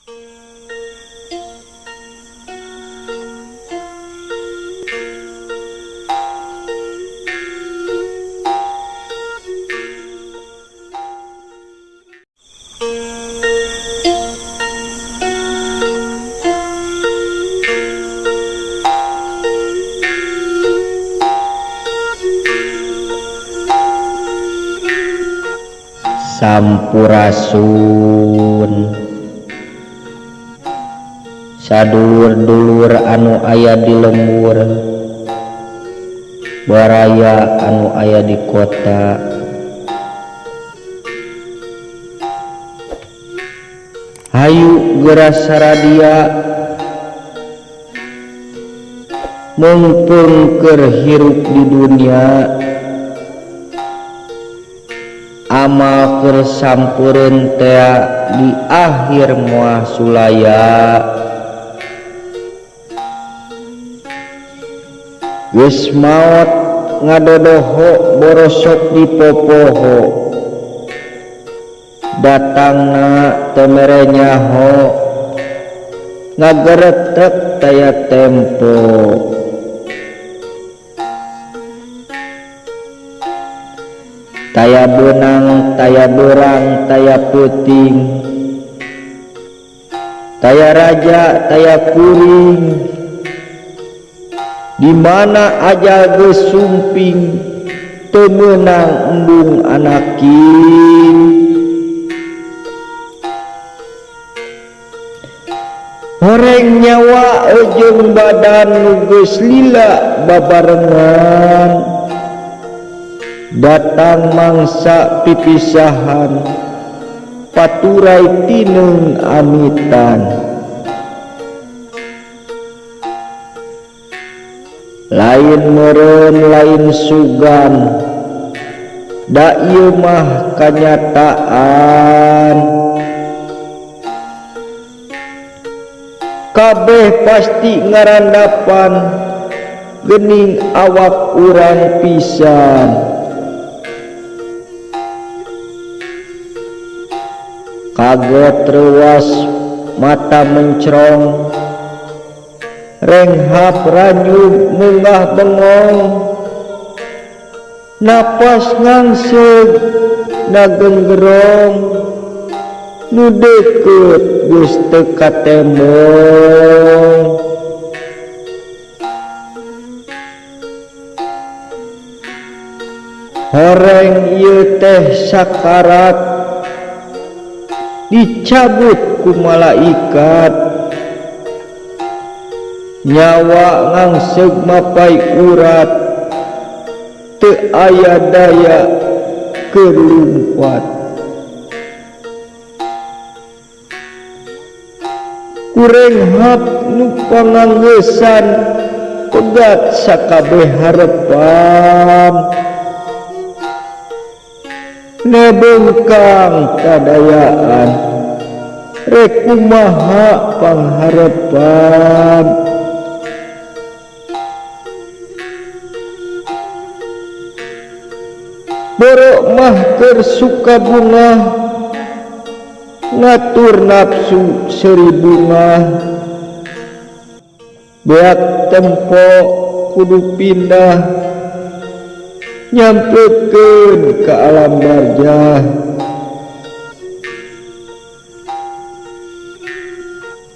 Sampurasun sadulur-dulur anu aya di lembur baraya anu aya di kota, hayu geura saradia mumpung keur hirup di dunia, amal keur sampureun tea di akhir moal sulaya. Geus maot ngadodoho borosok di popoho, datangna teu mere nyaho ngageretek taya tempo. Taya benang, taya berang, taya peuting, taya raja, taya kuring, di mana ajal geus sumping teu meunang embung anaking. Horeng nyawa jeung badan nu geus lila babarengan, datang mangsa pipisahan paturai tineung amitan. Lain meureun lain sugan, da ieu mah kanyataan. Kabeh pasti ngarandapan geuning awak urang pisan. Kaget reuas mata mencrong, renghap ranyug munggah bengong, napas ngangseg nagenggerong, nu deukeut geus teu katembong. Horeng ieu teh sakarat, dicabut ku malaikat, nyawa ngangseg mapai urat, teu aya daya keur lumpat. Kurenghap nu panganggeusan pegat sakabeh harepan, nebengkang kadayaan rek kumaha pangharepan. Borok mah keur suka bunga, ngatur nafsu seuri bunga, beak tempo kudu pindah nyampekeun ka alam barzah.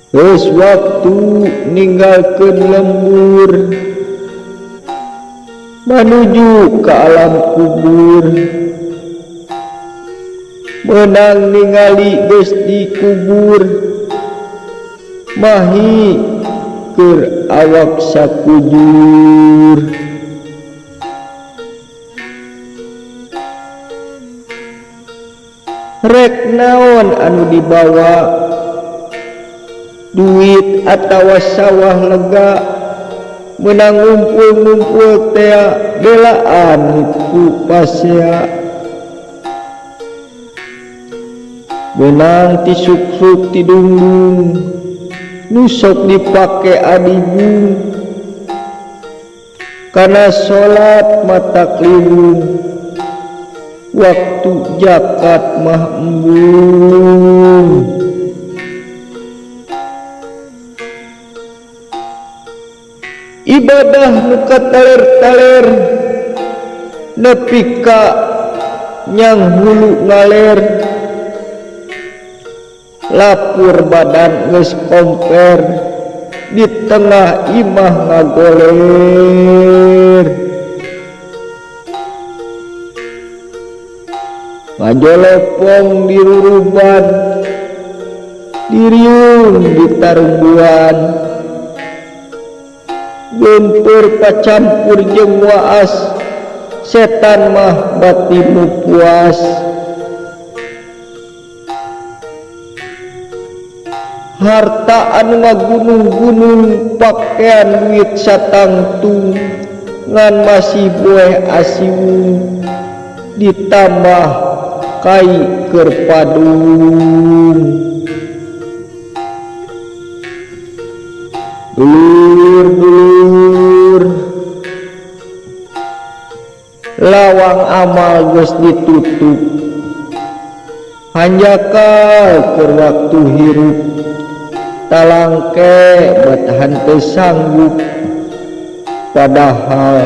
Geus waktu ninggalkeun lembur manuju ka alam kubur, meunang ningali geus dikubur mahi keur awak sakujur. Rek naon anu dibawa, duit atawa sawah lega, meunang ngumpul-ngumpul tea belaan ku pasea. Meunang tisuk-suk tidungdung nu sok dipake adibung, kana salat mata kliwong waktu zakat mah embung. ibadah nu kataler-taler nepi ka nyang hulu ngaler, lapur badan geus komper di tengah imah ngagoler, ngajolopong di ruruban, diriung di tarungguan, gempur pacampur jeung waas, setan mah batimu puas. Harta anu ngagunung-gunung, pakaian duit satangtung, ngan masih bueh asiung, ditambah kai keur padung. Dulur-dulur, lawang amal geus ditutup, hanjakal keur waktu hirup, talangke batahan teu sanggup, padahal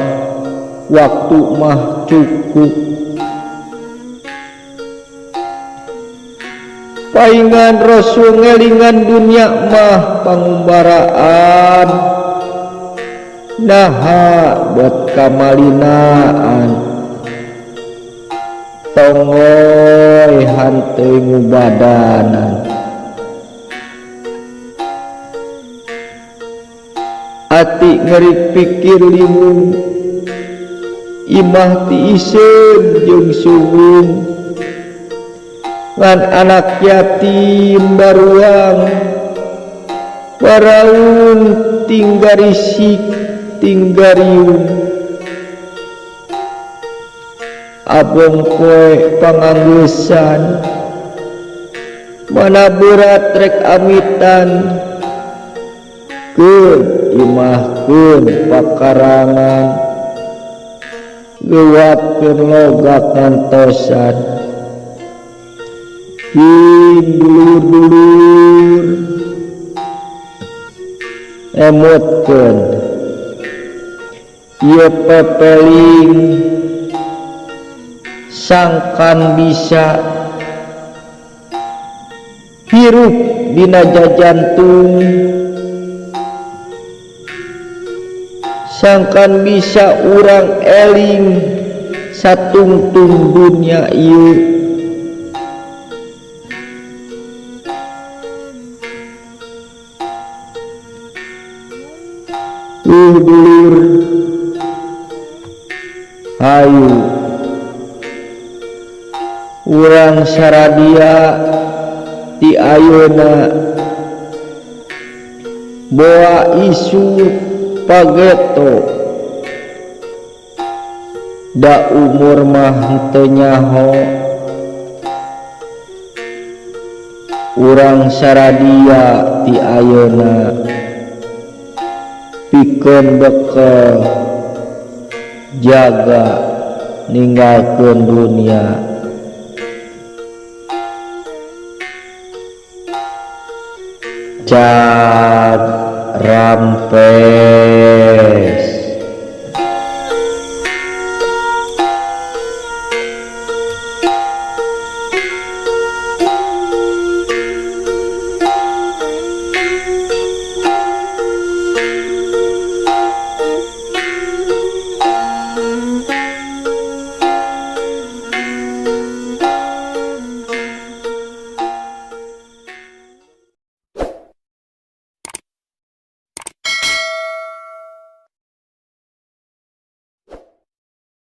waktu mah cukup. Paingan Rasul ngelingan dunia mah pangumbaraan, naha buat kamalinaan, tongoy hanteu ngubadanan. Ati ngeurik pikir limun, imah ti iseun jeung suwung, ngan anak yatim baruang, waraung tinggarisik tinggariung. Abong poe panganggesan, mana berat rek amitan, keun imahkeun pakarangan, geuwatkeun logak ngantosan. Dulur-dulur, emotkeun ieu pepeling sangkan bisa hirup dina jajantung, sangkan bisa urang eling satungtung dunia ieu. Dulur, hayu urang saradia ti ayeuna boa isu pageto, da umur mah henteu nyaho, urang saradia ti ayeuna pikeun bekel jaga ninggalkeun dunia. Cak rampes.